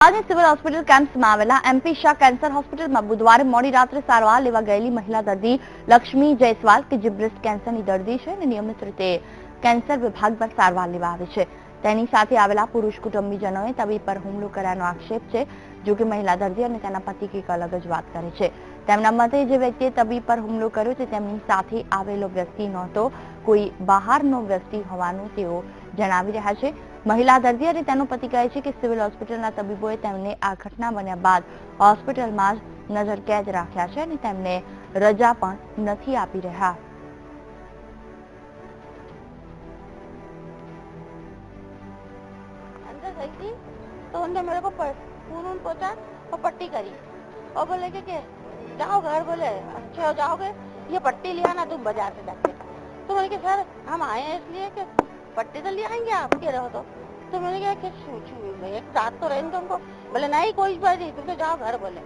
आज civil hospital કેમ્પસમાં આવેલા એમપી શાહ કેન્સર હોસ્પિટલમાં બુધવારે મોડી રાત્રે સારવાર લેવા ગયેલી મહિલા દર્દી લક્ષ્મી જયસ્વાલ કે જે બ્રેસ્ટ કેન્સરની દર્દી છે અને નિયમિત રીતે કેન્સર વિભાગમાં સારવાર લેવા આવે છે તેની સાથે આવેલા પુરુષ કુટુંબીજનોએ તબીબ પર હુમલો કર્યાનો આક્ષેપ છે જો કે મહિલા દર્દી અને તેના પતિ કંઈક અલગ જ વાત કરે છે તેમના મતે જે વ્યક્તિએ તબીબ પર હુમલો કર્યો છે તેમની સાથે આવેલો વ્યક્તિ નહોતો કોઈ બહારનો વ્યક્તિ હોવાનું તેઓ જણાવી રહ્યા છે મહિલા દર્દી અને તેનો પતિ કહે છે કે સિવિલ હોસ્પિટલના તબીબોએ તેમને આ ઘટના બન્યા બાદ હોસ્પિટલમાં જ નજરકેદ રાખ્યા છે અને તેમને રજા પણ નથી આપી રહ્યા तो उन्होंने मेरे को खून पहुंचा और पट्टी करी और बोले कि जाओ घर, बोले अच्छे हो जाओगे, ये पट्टी लिया ना तुम बाजार से जाके। तो मैंने कहा सर हम आए हैं इसलिए कि पट्टी तो ले आएंगे आप कह रहे हो तो मैंने कहा कि एक साथ तो रहेंगे तुमको। बोले नहीं कोई बात नहीं, तुम तो जाओ घर, बोले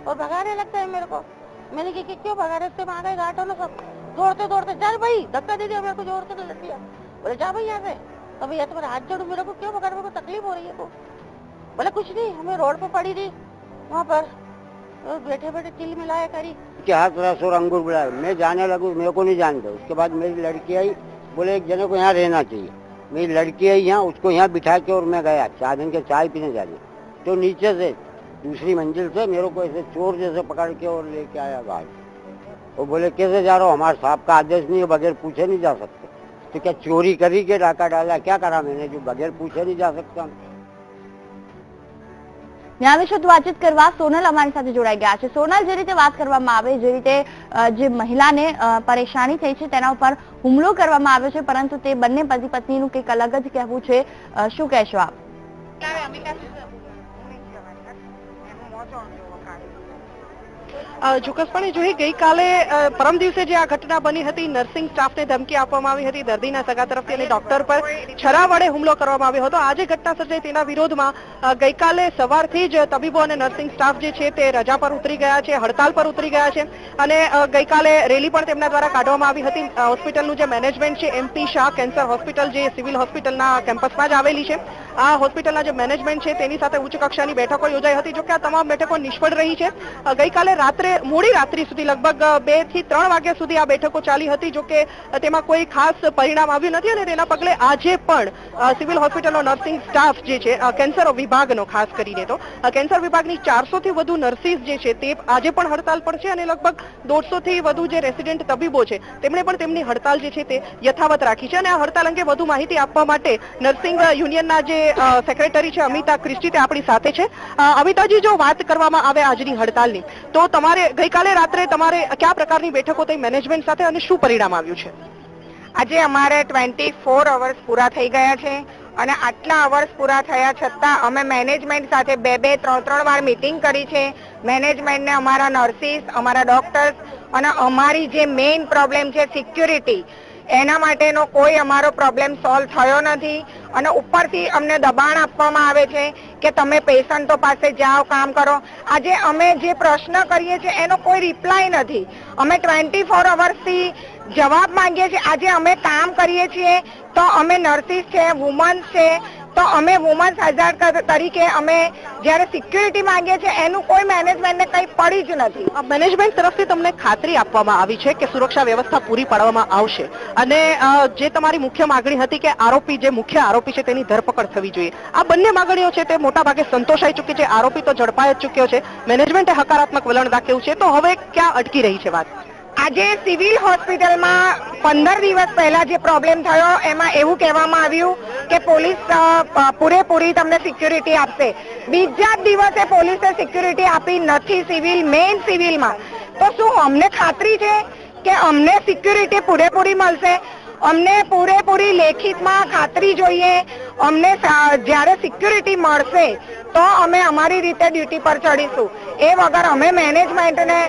और भगाने लगता है मेरे को। मैंने कहा कि क्यों भगा रहे, आ गए घाटों ना सब दौड़ते दौड़ते, चल भाई धक्का दे दिया मेरे को जोर से, तो लड़ दिया। बोले जा भाई यहाँ से। तो भैया तुम्हारे हाथ जोड़ू, मेरे को क्यों भगा, मेरे को तकलीफ हो रही है। तो बोले कुछ नहीं, हमें रोड पे पड़ी थी वहाँ पर बैठे बैठे चिल मिलाया करी के हाथ रस और अंगूर बुलाया। मैं जाने लगू, मेरे को नहीं जानते। उसके बाद मेरी लड़की आई, बोले एक जने को यहाँ रहना चाहिए। मेरी लड़की आई यहाँ, उसको यहाँ बिठा के और मैं गया 4 दिन के चाय पीने जाने। तो नीचे से दूसरी मंजिल से मेरे को ऐसे चोर जैसे पकड़ के और लेके आया गाड़ी। वो बोले कैसे जा रहा हो, हमारे साहब का आदेश नहीं है, बगैर पूछे नहीं जा सकते। तो क्या चोरी करी के डाका डाला, क्या करा मैंने जो बगैर पूछे नहीं जा सकता। ન્યાય વિશે વાતચીત કરવા સોનલ અમારી સાથે જોડાઈ ગયા છે। સોનલ, જે રીતે વાત કરવામાં આવે, જે રીતે જે મહિલાને પરેશાની થઈ છે તેના ઉપર હુમલો કરવામાં આવ્યો છે, પરંતુ તે બંને પતિ પત્નીનું કંઈક અલગ જ કહેવું છે, શું કહેશો આપ? ચોક્કસપણે જોઈએ, ગઈકાલે પરમ દિવસે જે આ ઘટના બની હતી, નર્સિંગ સ્ટાફને ધમકી આપવામાં આવી હતી દર્દીના સગા તરફથી અને ડોક્ટર પર છરા વડે હુમલો કરવામાં આવ્યો હતો। આજે ઘટના સર્જાઈ તેના વિરોધમાં ગઈકાલે સવારથી જ તબીબો અને નર્સિંગ સ્ટાફ જે છે તે રજા પર ઉતરી ગયા છે, હડતાલ પર ઉતરી ગયા છે અને ગઈકાલે રેલી પણ તેમના દ્વારા કાઢવામાં આવી હતી। હોસ્પિટલનું જે મેનેજમેન્ટ છે, એમપી શાહ કેન્સર હોસ્પિટલ જે સિવિલ હોસ્પિટલના કેમ્પસમાં જ આવેલી છે, આ હોસ્પિટલના જે મેનેજમેન્ટ છે તેની સાથે ઉચ્ચ કક્ષાની બેઠકો યોજાઈ હતી, જો કે આ તમામ બેઠકો નિષ્ફળ રહી છે। ગઈકાલે રાત્રે મોડી રાત્રિ સુધી લગભગ 2 થી 3 વાગ્યા સુધી આ બેઠકો ચાલી હતી, જો કે તેમાં કોઈ ખાસ પરિણામ આવ્યું નથી અને તેના પગલે આજે પણ સિવિલ હોસ્પિટલનો નર્સિંગ સ્ટાફ જે છે કેન્સર વિભાગનો ખાસ કરીને તો કેન્સર વિભાગની 400 થી વધુ નર્સિસ જે છે તે આજે પણ હડતાલ પર છે અને લગભગ 150 થી વધુ જે રેસિડેન્ટ તબીબો છે તેમણે પણ તેમની હડતાલ જે છે તે યથાવત રાખી છે। અને આ હડતાલ અંગે વધુ માહિતી આપવા માટે નર્સિંગ યુનિયનના જે સેક્રેટરી છે અમિતા ક્રિસ્ટી તે આપણી સાથે છે। અમિતાજી, જો વાત કરવામાં આવે આજની હડતાલની, તો તમારે ગઈકાલે રાત્રે તમારે કયા પ્રકારની બેઠકો થઈ મેનેજમેન્ટ સાથે અને શું પરિણામ આવ્યું છે? આજે અમારે 24 અવર્સ પૂરા થઈ ગયા છે અને આટલા અવર્સ પૂરા થયા છતાં અમે મેનેજમેન્ટ સાથે 2-2, 3-3 વાર મીટિંગ કરી છે। મેનેજમેન્ટને અમારા નર્સિસ, અમારા ડોક્ટર્સ અને અમારી જે મેઇન પ્રોબ્લેમ છે સિક્યુરિટી, એના માટેનો કોઈ અમારો પ્રોબ્લેમ સોલ્વ થયો નથી અને ઉપરથી અમને દબાણ આપવામાં આવે છે કે તમે પેશન્ટો પાસે જાઓ, કામ કરો। આજે અમે જે પ્રશ્ન કરીએ છીએ એનો કોઈ રિપ્લાય નથી। અમે 24 અવર્સથી જવાબ માંગીએ છીએ। આજે અમે કામ કરીએ છીએ તો અમે નર્સિસ છે, વુમન્સ છે, તો અમે વુમન્સ હઝાર્ડ તરીકે અમે જ્યારે સિક્યુરિટી માંગીએ છીએ એનું કોઈ મેનેજમેન્ટને કંઈ પડી જ નથી। મેનેજમેન્ટ તરફથી તમને ખાતરી આપવામાં આવી છે કે સુરક્ષા વ્યવસ્થા પૂરી પાડવામાં આવશે અને જે તમારી મુખ્ય માંગણી હતી કે આરોપી જે મુખ્ય આરોપી છે તેની ધરપકડ થવી જોઈએ, આ બંને માંગણીઓ છે તે મોટા ભાગે સંતોષાઈ ચૂકી છે। આરોપી તો ઝડપાઈ જ ચૂક્યો છે, મેનેજમેન્ટે હકારાત્મક વલણ દાખવ્યું છે, તો હવે ક્યાં અટકી રહી છે વાત? આજે સિવિલ હોસ્પિટલમાં 15 દિવસ પહેલા જે પ્રોબ્લેમ થયો એમાં એવું કહેવામાં આવ્યું કે પોલીસ પૂરેપૂરી તમને સિક્યુરિટી આપશે। બીજા જ દિવસે પોલીસે સિક્યુરિટી આપી નથી મેઇન સિવિલમાં। તો શું અમને ખાતરી છે કે અમને સિક્યુરિટી પૂરેપૂરી મળશે? અમને પૂરેપૂરી લેખિતમાં ખાતરી જોઈએ। અમને જ્યારે સિક્યુરિટી મળશે તો અમે અમારી રીતે ડ્યુટી પર ચડીશું। એ વગર અમે મેનેજમેન્ટને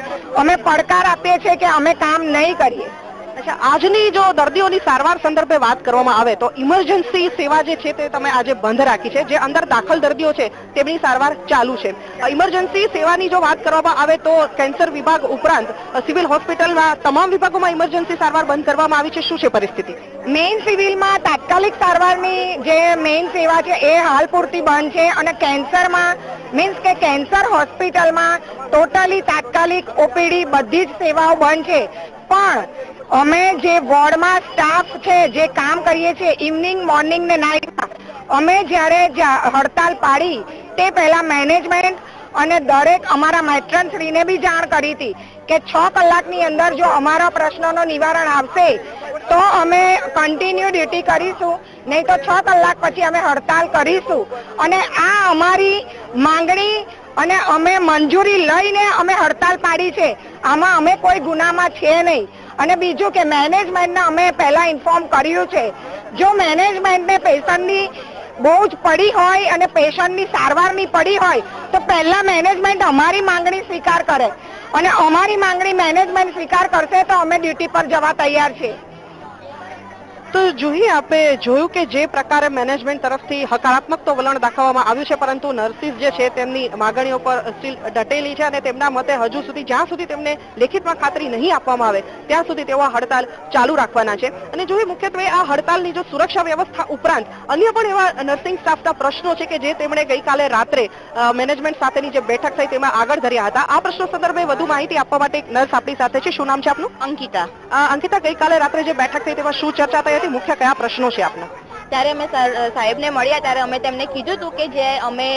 અમે પડકાર આપીએ છીએ કે અમે કામ નહીં કરીએ। છે. આજની જો દર્દીઓની સારવાર સંદર્ભે વાત કરવામાં આવે તો ઇમરજન્સી સેવા જે છે તે તમે આજે બંધ રાખી છે. જે અંદર દાખલ દર્દીઓ છે તેમની સારવાર ચાલુ છે. ઇમરજન્સી સેવાની જો વાત કરવામાં આવે તો કેન્સર વિભાગ ઉપરાંત સિવિલ હોસ્પિટલમાં તમામ વિભાગોમાં ઇમરજન્સી સારવાર બંધ કરવામાં આવી છે. શું છે પરિસ્થિતિ? મેઇન સિવિલમાં તાત્કાલિક સારવારની જે મેઇન સેવા છે એ હાલ પૂરતી બંધ છે અને કેન્સરમાં મીન્સ કે કેન્સર હોસ્પિટલમાં ટોટલી તાત્કાલિક ઓપીડી બધી જ સેવાઓ બંધ છે. પણ અમે જે વોર્ડમાં સ્ટાફ છે જે કામ કરીએ છીએ ઇવનિંગ મોર્નિંગ ને નાઇટમાં અમે જ્યારે હડતાલ પાડી તે પહેલા મેનેજમેન્ટ અને દરેક અમારા મેટ્રનશ્રીને બી જાણ કરી હતી કે 6 કલાકની અંદર જો અમારા પ્રશ્નોનું નિવારણ આવશે તો અમે કન્ટિન્યુ ડ્યુટી કરીશું, નહીં તો 6 કલાક પછી અમે હડતાલ કરીશું. અને આ અમારી માંગણી અને અમે મંજૂરી લઈને અમે હડતાલ પાડી છે. આમાં અમે કોઈ ગુનામાં છે નહીં. અને બીજું કે મેનેજમેન્ટને અમે પહેલા ઇન્ફોર્મ કર્યું છે. જો મેનેજમેન્ટને પેશન્ટની બહુ જ પડી હોય અને પેશન્ટની સારવારની પડી હોય તો પહેલા મેનેજમેન્ટ અમારી માંગણી સ્વીકાર કરે અને અમારી માંગણી મેનેજમેન્ટ સ્વીકાર કરશે તો અમે ડ્યુટી પર જવા તૈયાર છીએ. તો જોઈએ આપણે જોયું કે જે પ્રકારે મેનેજમેન્ટ તરફથી હકારાત્મક તો વલણ દાખવવામાં આવ્યું છે, પરંતુ નર્સિસ જે છે તેમની માંગણીઓ પર સ્ટીલ ડટેલી છે અને તેમના મતે હજુ સુધી જ્યાં સુધી તેમને લેખિતમાં ખાતરી નહીં આપવામાં આવે ત્યાં સુધી તેઓ હડતાલ ચાલુ રાખવાના છે. અને જોઈએ મુખ્યત્વે આ હડતાલની જો સુરક્ષા વ્યવસ્થા ઉપરાંત અન્ય પણ એવા નર્સિંગ સ્ટાફના પ્રશ્નો છે કે જે તેમણે ગઈકાલે રાત્રે મેનેજમેન્ટ સાથેની જે બેઠક થઈ તેમાં આગળ ધર્યા હતા. આ પ્રશ્નો સંદર્ભે વધુ માહિતી આપવા માટે એક નર્સ આપણી સાથે છે. શું નામ છે આપનું? અંકિતા. અંકિતા, ગઈકાલે રાત્રે જે બેઠક થઈ તેમાં શું ચર્ચા થઈ? મુખ્ય કયા પ્રશ્નો છે આપના? ત્યારે અમે સાહેબને મળ્યા ત્યારે અમે તેમને કીધું હતું કે જે અમે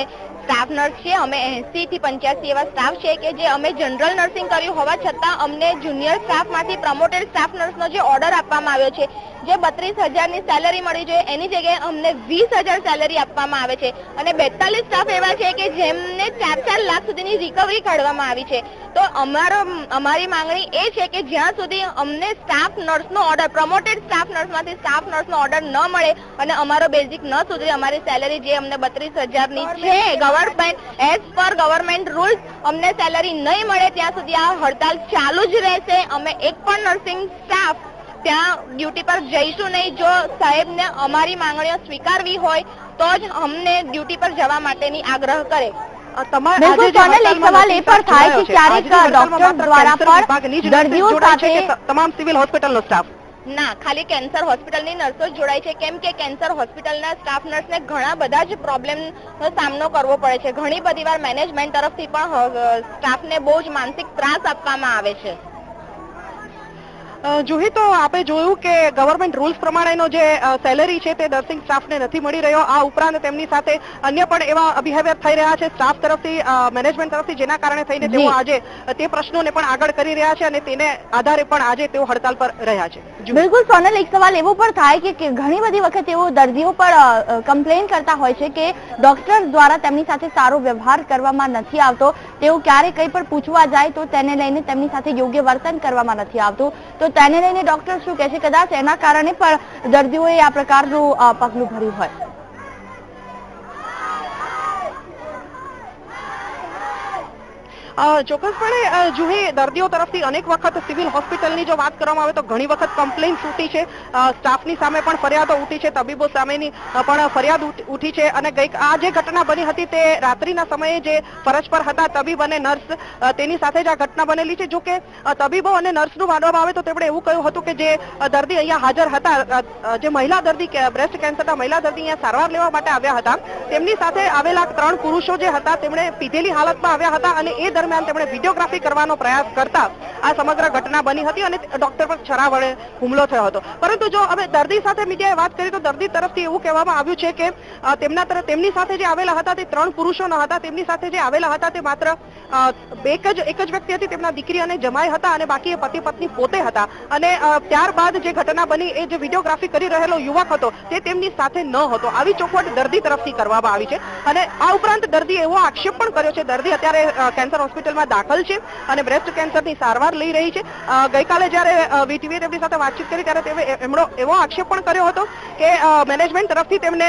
સ્ટાફ નર્સ છે, અમે 80 થી 85 એવા સ્ટાફ છે કે જે અમે જનરલ નર્સિંગ કર્યું હોવા છતાં અમને જુનિયર સ્ટાફમાંથી પ્રમોટેડ સ્ટાફ નર્સનો જે ઓર્ડર આપવામાં આવ્યો છે, જે 32,000ની સેલેરી મળી જોઈએ એની જગ્યાએ અમને 20,000 સેલેરી આપવામાં આવે છે. અને 42 સ્ટાફ એવા છે કે જેમને 4-4 લાખ સુધીની રિકવરી કાઢવામાં આવી છે. તો અમારી માંગણી એ છે કે જ્યાં સુધી અમને સ્ટાફ નર્સનો ઓર્ડર, પ્રમોટેડ સ્ટાફ નર્સમાંથી સ્ટાફ નર્સનો ઓર્ડર ન મળે અને અમારો બેઝિક ન સુધરે, અમારી સેલેરી જે અમને 32,000ની છે government as per government rules અમને સેલેરી નહીં મળે ત્યાં સુધી આ હડતાલ ચાલુ જ રહેશે. અમે એક પણ નર્સિંગ સ્ટાફ ત્યાં ડ્યુટી પર જઈશું નહીં. જો સાહેબને અમારી માંગણીઓ સ્વીકારવી હોય તો જ અમને ડ્યુટી પર જવા માટેની આગ્રહ કરે. બિલકુલ સોનલ, એક સવાલ એ પણ થાય કે ક્યારેક ડોક્ટર દ્વારા પણ દર્દીઓ સાથે તમામ સિવિલ હોસ્પિટલનો સ્ટાફ ના, ખાલી કેન્સર હોસ્પિટલની નર્સો જ જોડાય છે. કેમ કે કેન્સર હોસ્પિટલના સ્ટાફ નર્સને ઘણા બધા જ પ્રોબ્લેમનો સામનો કરવો પડે છે. ઘણી બધી વાર મેનેજમેન્ટ તરફથી પણ સ્ટાફને બહુ જ માનસિક ત્રાસ આપવામાં આવે છે. જોઈએ તો આપણે જોયું કે ગવર્મેન્ટ રૂલ્સ પ્રમાણેનો જે સેલેરી છે તે નર્સિંગ સ્ટાફને નથી મળી રહ્યો. આ ઉપરાંત તેમની સાથે અન્ય પણ એવા બિહેવિયર થઈ રહ્યા છે સ્ટાફ તરફથી, મેનેજમેન્ટ તરફથી, જેના કારણે થઈને તેઓ આજે તે પ્રશ્નોને પણ આગળ કરી રહ્યા છે અને તેને આધારે પણ આજે તેઓ હડતાલ પર રહ્યા છે. બિલકુલ સોનલ, એક સવાલ એવો પણ થાય કે ઘણી બધી વખત તેઓ દર્દીઓ પર કમ્પ્લેન કરતા હોય છે કે ડોક્ટર દ્વારા તેમની સાથે સારો વ્યવહાર કરવામાં નથી આવતો. તેઓ ક્યારે કંઈ પણ પૂછવા જાય તો તેને લઈને તેમની સાથે યોગ્ય વર્તન કરવામાં નથી આવતું. તો તેને લઈને ડોક્ટર શું કહે છે? કદાચ એના કારણે પણ દર્દીઓએ આ પ્રકારનું પગલું ભર્યું હોય. ચોક્કસપણે જોઈએ દર્દીઓ તરફથી અનેક વખત સિવિલ હોસ્પિટલની જો વાત કરવામાં આવે તો ઘણી વખત કમ્પ્લેન્ટ્સ ઉઠી છે, સ્ટાફની સામે પણ ફરિયાદો ઉઠી છે, તબીબો સામેની પણ ફરિયાદ ઉઠી છે. અને આ જે ઘટના બની હતી તે રાત્રિના સમયે જે ફરજ પર હતા તબીબ અને નર્સ, તેની સાથે જ આ ઘટના બનેલી છે. જો કે તબીબો અને નર્સનું માનવામાં આવે તો તેમણે એવું કહ્યું હતું કે જે દર્દી અહીંયા હાજર હતા, જે મહિલા દર્દી, બ્રેસ્ટ કેન્સરના મહિલા દર્દી અહીંયા સારવાર લેવા માટે આવ્યા હતા, તેમની સાથે આવેલા 3 પુરુષો જે હતા તેમણે પીધેલી હાલતમાં આવ્યા હતા અને એ દરમિયાન તેમણે વિડીયોગ્રાફી કરવાનો પ્રયાસ કરતા આ સમગ્ર ઘટના બની હતી અને ડોક્ટર પર છરા વડે હુમલો થયો હતો. પરંતુ જો હવે દર્દી સાથે મીડિયાએ વાત કરી તો દર્દી તરફથી એવું કહેવામાં આવ્યું છે કે તેમની સાથે જે આવેલા હતા તે 3 પુરુષો ન હતા. તેમની સાથે જે આવેલા હતા તે માત્ર એક જ વ્યક્તિ હતી, તેમના દીકરી અને જમાઈ હતા અને બાકી એ પતિ પત્ની પોતે હતા. અને ત્યારબાદ જે ઘટના બની એ જે વિડીયોગ્રાફી કરી રહેલો યુવક હતો તે તેમની સાથે ન હતો. આવી ચોખવટ દર્દી તરફથી કરવામાં આવી છે. અને આ ઉપરાંત દર્દીએ એવો આક્ષેપ પણ કર્યો છે, દર્દી અત્યારે કેન્સર હોસ્પિટલમાં દાખલ છે અને બ્રેસ્ટ કેન્સરની સારવાર સારવાર લઈ રહી છે. ગઈકાલે જ્યારે વીટીવીએ તેમની સાથે વાતચીત કરી ત્યારે એમનો એવો આક્ષેપ પણ કર્યો હતો કે મેનેજમેન્ટ તરફથી તેમને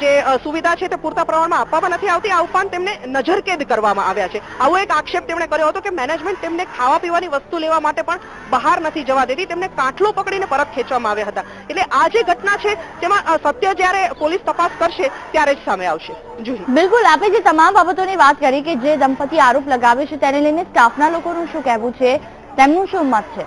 જે સુવિધા છે તે પૂરતા પ્રમાણમાં આપવામાં નથી આવતી. આ ઉપરાંત તેમને નજરકેદ કરવામાં આવ્યા છે. આવો એક આક્ષેપ તેમણે કર્યો હતો કે મેનેજમેન્ટ તેમને ખાવા પીવાની વસ્તુ લેવા માટે પણ બહાર નથી જવા દેતી, તેમને કાંઠલો પકડીને પરત ખેંચવામાં આવ્યા હતા. એટલે આ જે ઘટના છે તેમાં સત્ય જ્યારે પોલીસ તપાસ કરશે ત્યારે જ સામે આવશે. બિલકુલ, આપે જે તમામ બાબતોની વાત કરી કે જે દંપતી આરોપ લગાવે છે તેને લઈને સ્ટાફના લોકોનું શું કહેવું છે, તેમનું શું મત છે?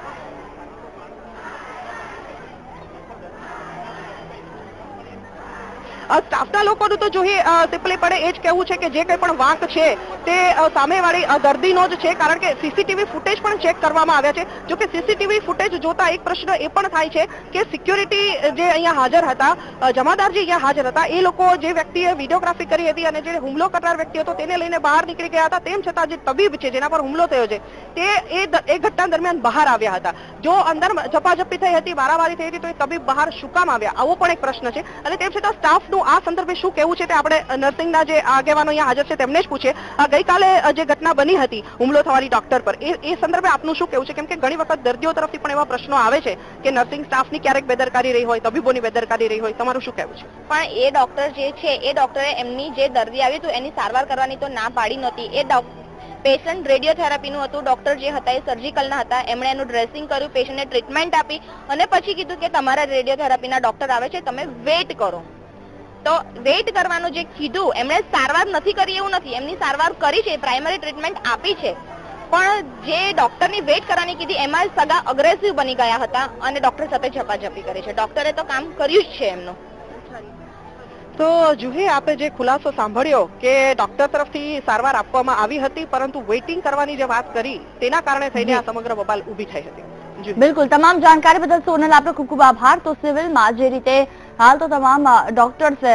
સ્ટાફના લોકોનું તો જોઈએ સિમ્પલી પડે એ જ કહેવું છે કે જે કંઈ પણ વાંક છે તે સામેવાળી દર્દીનો જ છે, કારણ કે સીસીટીવી ફૂટેજ પણ ચેક કરવામાં આવ્યા છે. જો કે સીસીટીવી ફૂટેજ જોતા એક પ્રશ્ન એ પણ થાય છે કે સિક્યોરિટી જે અહીંયા હાજર હતા, જમાદાર જે અહીંયા હાજર હતા, એ લોકો જે વ્યક્તિએ વિડીયોગ્રાફી કરી હતી અને જે હુમલો કરનાર વ્યક્તિ હતો તેને લઈને બહાર નીકળી ગયા હતા, તેમ છતાં જે તબીબ છે જેના પર હુમલો થયો છે તે એ ઘટના દરમિયાન બહાર આવ્યા હતા. જો અંદર ઝપાઝપી થઈ હતી, વારાવારી થઈ હતી, તો એ તબીબ બહાર શું કામ આવ્યા, આવો પણ એક પ્રશ્ન છે. અને તેમ છતાં સ્ટાફ આ સંદર્ભે શું કહેવું છે તે આપણે નર્સિંગના જે આગેવાનો અહીંયા હાજર છે તેમને જ પૂછીએ. ગઈકાલે જે ઘટના બની હતી હુમલો થવાની ડોક્ટર પર, એ સંદર્ભે આપનું શું કહેવું છે? કેમ કે ઘણી વખત દર્દીઓ તરફથી પણ એવા પ્રશ્નો આવે છે કે નર્સિંગ સ્ટાફની ક્યારેક બેદરકારી રહી હોય, તબીબોની બેદરકારી રહી હોય, તમારું શું કહેવું છે? પણ એ ડોક્ટર જે છે એ ડોક્ટરે એમની જે દર્દી આવ્યું હતું એની સારવાર કરવાની તો ના પાડી નહોતી. એ પેશન્ટ રેડિયોથેરાપીનું હતું, ડોક્ટર જે હતા એ સર્જિકલના હતા, એમણે એનું ડ્રેસિંગ કર્યું, પેશન્ટને ટ્રીટમેન્ટ આપી અને પછી કીધું કે તમારા રેડિયોથેરાપીના ડોક્ટર આવે છે, તમે વેઇટ કરો. તો વેઇટ કરવાનું જે કીધું, એમણે સારવાર નથી કરી એવું નથી, એમની સારવાર કરી છે, પ્રાઇમરી ટ્રીટમેન્ટ આપી છે, પણ જે ડોક્ટરની વેઇટ કરવાની કીધી એમાં સગા અગ્રેસિવ બની ગયા હતા અને ડોક્ટર સાથે ઝપાઝપી કરી છે. ડોક્ટરે તો કામ કર્યું જ છે એમનું. તો જુહી, આપે જે ખુલાસો સાંભળ્યો કે ડોક્ટર તરફથી સારવાર આપવામાં આવી હતી પરંતુ વેઇટિંગ કરવાની જે વાત કરી તેના કારણે થઈને આ સમગ્ર બબાલ ઊભી થઈ હતી. બિલકુલ, તમામ જાણકારી બદલ સોનલ આપનો ખૂબ ખૂબ આભાર. તો સિવિલમાં જે રીતે હાલ તો તમામ ડોક્ટર્સે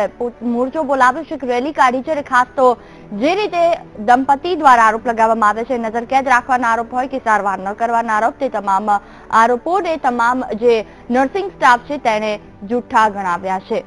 મોરચો બોલાવ્યો છે, રેલી કાઢી છે, ખાસ તો જે રીતે દંપતી દ્વારા આરોપ લગાવવામાં આવે છે, નજરકેદ રાખવાના આરોપ હોય કે સારવાર ન કરવાના આરોપ, તે તમામ આરોપોને તમામ જે નર્સિંગ સ્ટાફ છે તેને જૂઠા ગણાવ્યા છે.